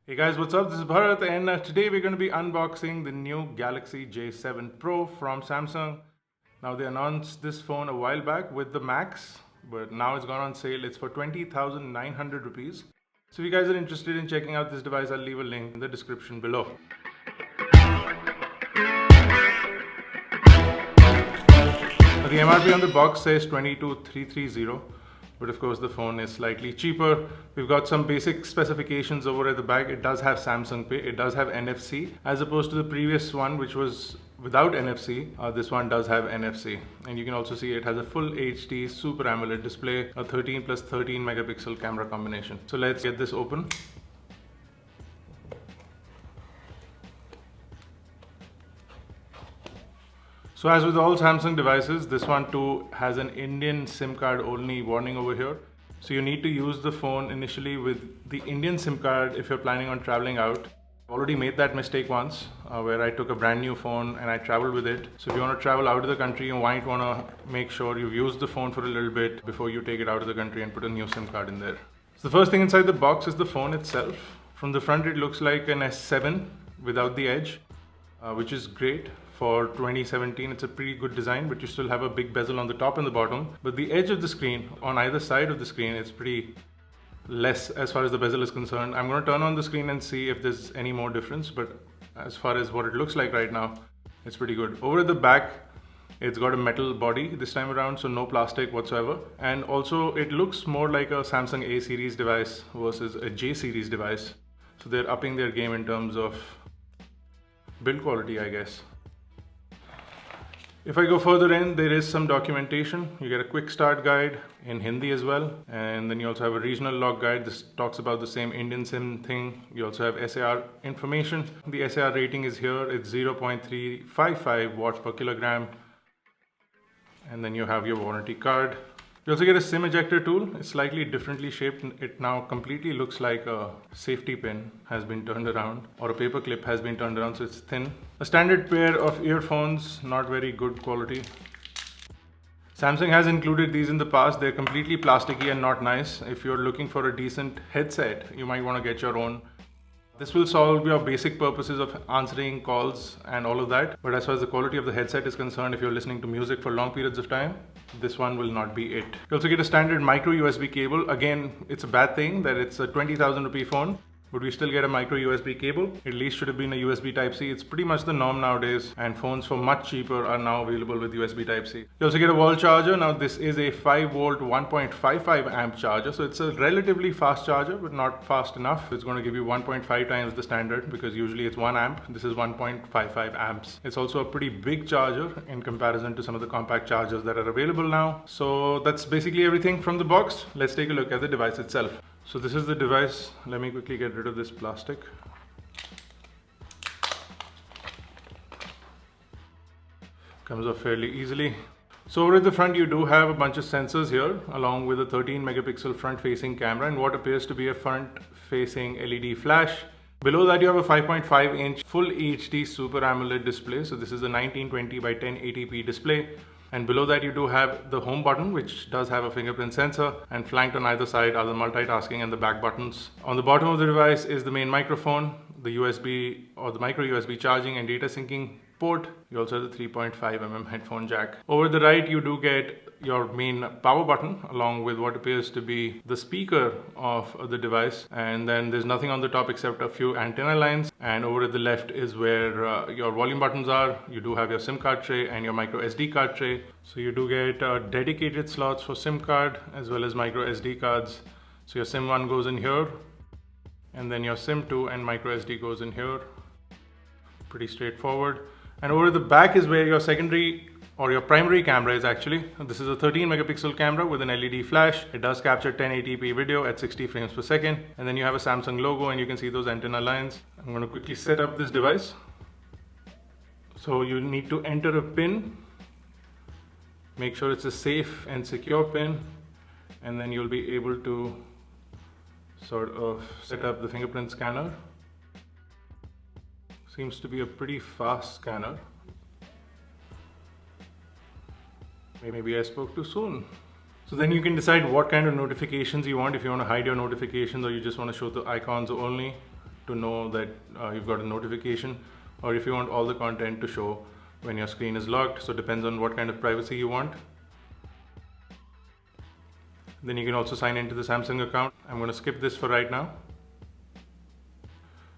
Hey guys, what's up? This is Bharat, and today we're going to be unboxing the new Galaxy J7 Pro from Samsung. Now, they announced this phone a while back with the Max, but now it's gone on sale. It's for 20,900 rupees. So, if you guys are interested in checking out this device, I'll leave a link in the description below. Now, the MRP on the box says 22,330. But of course the phone is slightly cheaper. We've got some basic specifications over at the back. It does have Samsung Pay, it does have NFC, as opposed to the previous one which was without NFC. This one does have NFC, and you can also see it has a full HD Super AMOLED display, a 13 plus 13 megapixel camera combination. So let's get this open. So as with all Samsung devices, this one too has an Indian SIM card only warning over here. So you need to use the phone initially with the Indian SIM card if you're planning on traveling out. I've already made that mistake once where I took a brand new phone and I traveled with it. So if you want to travel out of the country, you might want to make sure you've used the phone for a little bit before you take it out of the country and put a new SIM card in there. So the first thing inside the box is the phone itself. From the front it looks like an S7 without the edge, which is great. For 2017, it's a pretty good design, but you still have a big bezel on the top and the bottom. But the edge of the screen, on either side of the screen, it's pretty less as far as the bezel is concerned. I'm going to turn on the screen and see if there's any more difference, but as far as what it looks like right now, it's pretty good. Over at the back, it's got a metal body this time around, so no plastic whatsoever. And also, it looks more like a Samsung A series device versus a J series device. So they're upping their game in terms of build quality, I guess. If I go further in, there is some documentation. You get a quick start guide in Hindi as well. And then you also have a regional log guide. This talks about the same Indian SIM thing. You also have SAR information. The SAR rating is here. It's 0.355 watt per kilogram. And then you have your warranty card. You also get a SIM ejector tool. It's slightly differently shaped. It now completely looks like a safety pin has been turned around, or a paper clip has been turned around, so it's thin. A standard pair of earphones, not very good quality. Samsung has included these in the past. They're completely plasticky and not nice. If you're looking for a decent headset, you might want to get your own. This will solve your basic purposes of answering calls and all of that. But as far as the quality of the headset is concerned, if you're listening to music for long periods of time, this one will not be it. You also get a standard micro USB cable. Again, it's a bad thing that it's a 20,000 rupee phone, but we still get a micro USB cable. At least should have been a USB Type-C. It's pretty much the norm nowadays, and phones for much cheaper are now available with USB Type-C. You also get a wall charger. Now this is a 5 volt 1.55 amp charger, so it's a relatively fast charger, but not fast enough. It's going to give you 1.5 times the standard, because usually it's 1 amp. This is 1.55 amps. It's also a pretty big charger in comparison to some of the compact chargers that are available now. So that's basically everything from the box. Let's take a look at the device itself. So this is the device. Let me quickly get rid of this plastic. Comes off fairly easily. So over at the front you do have a bunch of sensors here, along with a 13 megapixel front facing camera and what appears to be a front facing LED flash. Below that you have a 5.5 inch full HD Super AMOLED display. So this is a 1920 by 1080p display. And below that you do have the home button, which does have a fingerprint sensor, and flanked on either side are the multitasking and the back buttons. On the bottom of the device is the main microphone, the USB or the micro USB charging and data syncing port. You also have the 3.5mm headphone jack. Over the right you do get your main power button along with what appears to be the speaker of the device, and then there's nothing on the top except a few antenna lines. And over at the left is where your volume buttons are. You do have your SIM card tray and your micro SD card tray. So you do get dedicated slots for SIM card as well as micro SD cards. So your SIM 1 goes in here, and then your SIM 2 and micro SD goes in here. Pretty straightforward. And over at the back is where your secondary or your primary camera is actually. This is a 13 megapixel camera with an LED flash. It does capture 1080p video at 60 frames per second. And then you have a Samsung logo and you can see those antenna lines. I'm going to quickly set up this device. So you need to enter a pin. Make sure it's a safe and secure pin. And then you'll be able to sort of set up the fingerprint scanner. Seems to be a pretty fast scanner. Maybe I spoke too soon. So then you can decide what kind of notifications you want, if you want to hide your notifications or you just want to show the icons only. to know that you've got a notification, or if you want all the content to show when your screen is locked. So it depends on what kind of privacy you want. Then you can also sign into the Samsung account. I'm going to skip this for right now.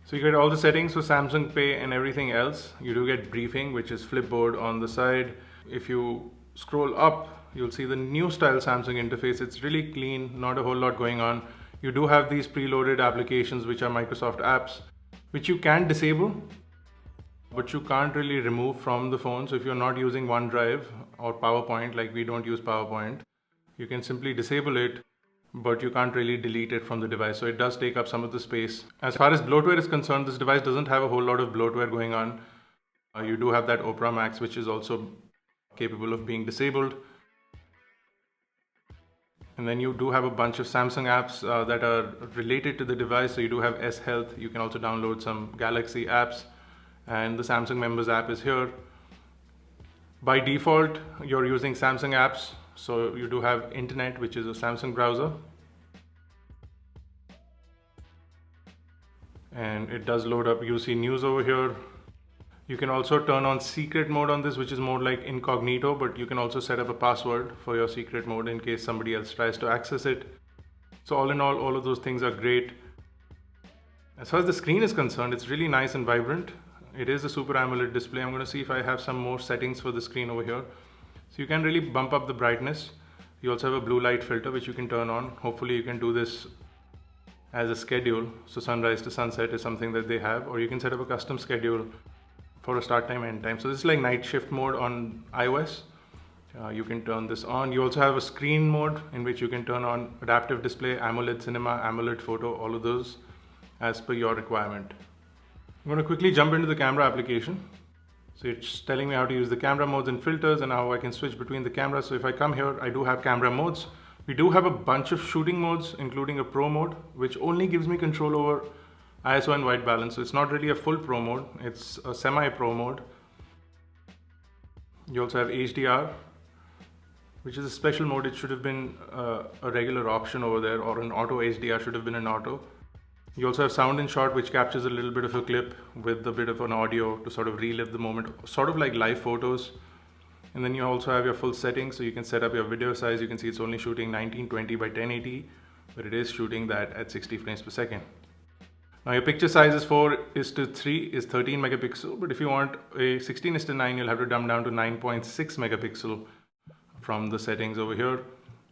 So you get all the settings for Samsung Pay and everything else. You do get briefing, which is Flipboard on the side. If you scroll up, you'll see the new style Samsung interface. It's really clean, not a whole lot going on. You do have these preloaded applications, which are Microsoft apps, which you can disable, but you can't really remove from the phone. So if you're not using OneDrive or PowerPoint, like we don't use PowerPoint, you can simply disable it, but you can't really delete it from the device. So it does take up some of the space. As far as bloatware is concerned, this device doesn't have a whole lot of bloatware going on. You do have that Opera Max, which is also capable of being disabled. And then you do have a bunch of Samsung apps that are related to the device. So you do have S Health. You can also download some Galaxy apps, and the Samsung Members app is here. By default, you're using Samsung apps. So you do have internet, which is a Samsung browser. And it does load up UC News over here. You can also turn on secret mode on this, which is more like incognito, but you can also set up a password for your secret mode in case somebody else tries to access it. So all in all of those things are great. As far as the screen is concerned, it's really nice and vibrant. It is a Super AMOLED display. I'm going to see if I have some more settings for the screen over here. So you can really bump up the brightness. You also have a blue light filter, which you can turn on. Hopefully you can do this as a schedule. So sunrise to sunset is something that they have, or you can set up a custom schedule for a start time, end time. So this is like night shift mode on iOS. You can turn this on. You also have a screen mode in which you can turn on adaptive display, AMOLED cinema, AMOLED photo, all of those as per your requirement. I'm going to quickly jump into the camera application. So it's telling me how to use the camera modes and filters and how I can switch between the cameras. So if I come here, I do have camera modes. We do have a bunch of shooting modes, including a pro mode, which only gives me control over ISO and white balance. So it's not really a full pro mode, it's a semi-pro mode. You also have HDR, which is a special mode. It should have been a regular option over there, or an auto HDR should have been an auto. You also have sound in short, which captures a little bit of a clip with a bit of an audio to sort of relive the moment, sort of like live photos. And then you also have your full settings, so you can set up your video size. You can see it's only shooting 1920 by 1080, but it is shooting that at 60 frames per second. Now your picture size is 4:3 is 13 megapixel, but if you want a 16:9, you'll have to dumb down to 9.6 megapixel from the settings over here.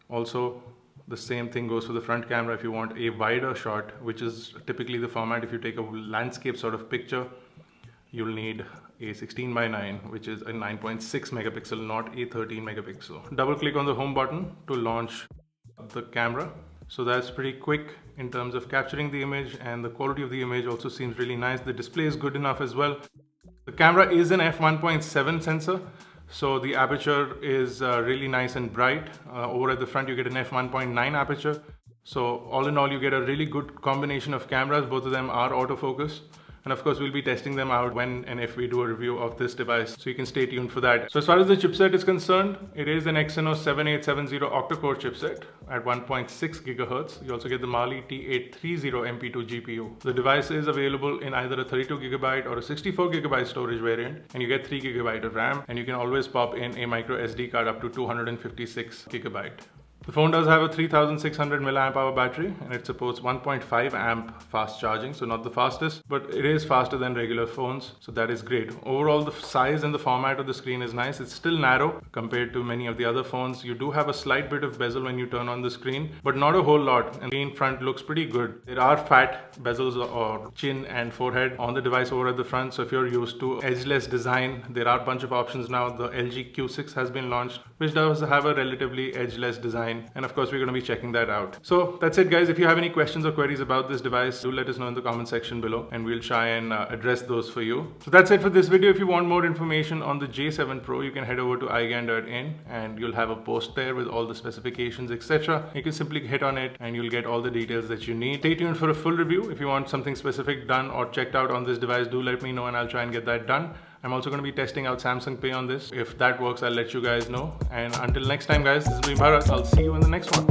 Also, the same thing goes for the front camera. If you want a wider shot, which is typically the format, if you take a landscape sort of picture, you'll need a 16:9, which is a 9.6 megapixel, not a 13 megapixel. Double click on the home button to launch the camera. So that's pretty quick in terms of capturing the image, and the quality of the image also seems really nice. The display is good enough as well. The camera is an f1.7 sensor. So the aperture is really nice and bright. Over at the front you get an f1.9 aperture. So all in all, you get a really good combination of cameras. Both of them are autofocus. And of course, we'll be testing them out when and if we do a review of this device. So you can stay tuned for that. So as far as the chipset is concerned, it is an Exynos 7870 octa-core chipset at 1.6 gigahertz. You also get the Mali T830 MP2 GPU. The device is available in either a 32 gigabyte or a 64 gigabyte storage variant, and you get 3 gigabyte of RAM, and you can always pop in a micro SD card up to 256 gigabyte. The phone does have a 3600 milliamp hour battery, and it supports 1.5 amp fast charging, so not the fastest, but it is faster than regular phones, so that is great. Overall, the size and the format of the screen is nice. It's still narrow compared to many of the other phones. You do have a slight bit of bezel when you turn on the screen, but not a whole lot, and the screen front looks pretty good. There are fat bezels or chin and forehead on the device over at the front, so if you're used to edgeless design, there are a bunch of options now. The LG Q6 has been launched, which does have a relatively edgeless design. And of course, we're going to be checking that out. So that's it, guys. If you have any questions or queries about this device, do let us know in the comment section below, and we'll try and address those for you. So that's it for this video. If you want more information on the J7 Pro, you can head over to iGyaan.in, and you'll have a post there with all the specifications, etc. You can simply hit on it and you'll get all the details that you need. Stay tuned for a full review. If you want something specific done or checked out on this device, do let me know and I'll try and get that done. I'm also going to be testing out Samsung Pay on this. If that works, I'll let you guys know. And until next time, guys, this has been Bharat. I'll see you in the next one.